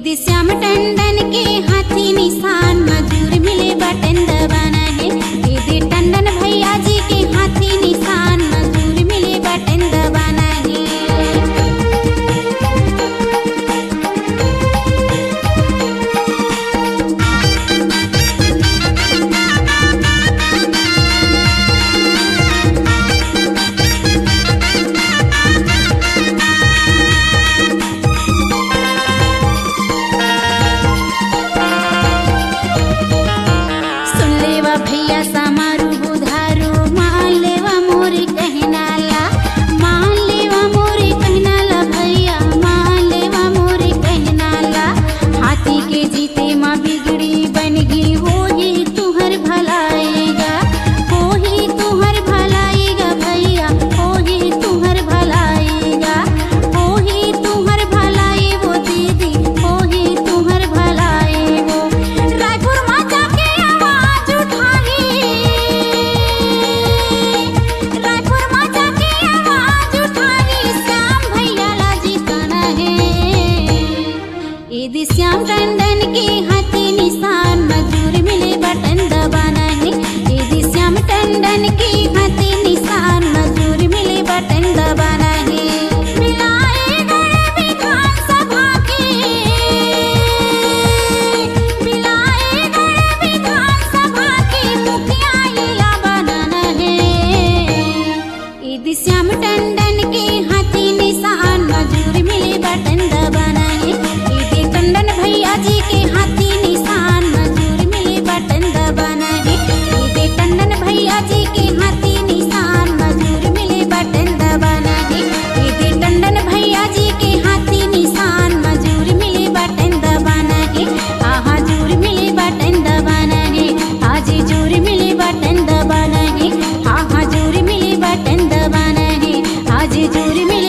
ईदी श्याम टंडन के हाथी निशान मजूर मिले बटन दबाना है। ईदी टंडन भैया जी के हाथी निशान मजूर मिले बटन दबाना है। भैया समारू बुधारू मान लेवा मोरे कहनाला, मान लेवा मोरे कहनाला भैया मान लेवा मोरे कहनाला। हाथी के जीते माँ बिगड़ी बनगी हो ही तुहर भलाएगा, हो ही तुहर भलाएगा भैया हो ही तुहर भलाएगा, हो ही तुहर भलाए वो दीदी हो ही तुहर भलाए वो। रायपुर माँ जाके आवाज उठाई, रायपुर माँ जाके आवाज उठाई, श्याम भैया ला जीताना है। ईदी श्याम टंडन के हाथी निशान मजूर मिले बटन दबाना है। ईदी श्याम टंडन के हाथी निशान मजूर मिले बटन दबाना है। मिलाए गए विधानसभा के, मिलाए गए विधानसभा के मुखिया इला बनाना है। ईदी श्याम टंडन के हाथी निशान मजूर मिले बटन दबाना है। ईदी टंडन भैया जी के हाथी निशान मजूर मिले बटन दबाना है। ईदी टंडन भैया जी के हाथी निशान मजूर मिले बटन दबाना है। ईदी टंडन भैया जी के हाथी निशान मजूर मिले बटन दबाना है। आहा जूर मिले बटन दबाना है, आज जूर मिले बटन दबाना है। आहा जूर मिले बटन दबाना है, आज जूर मिले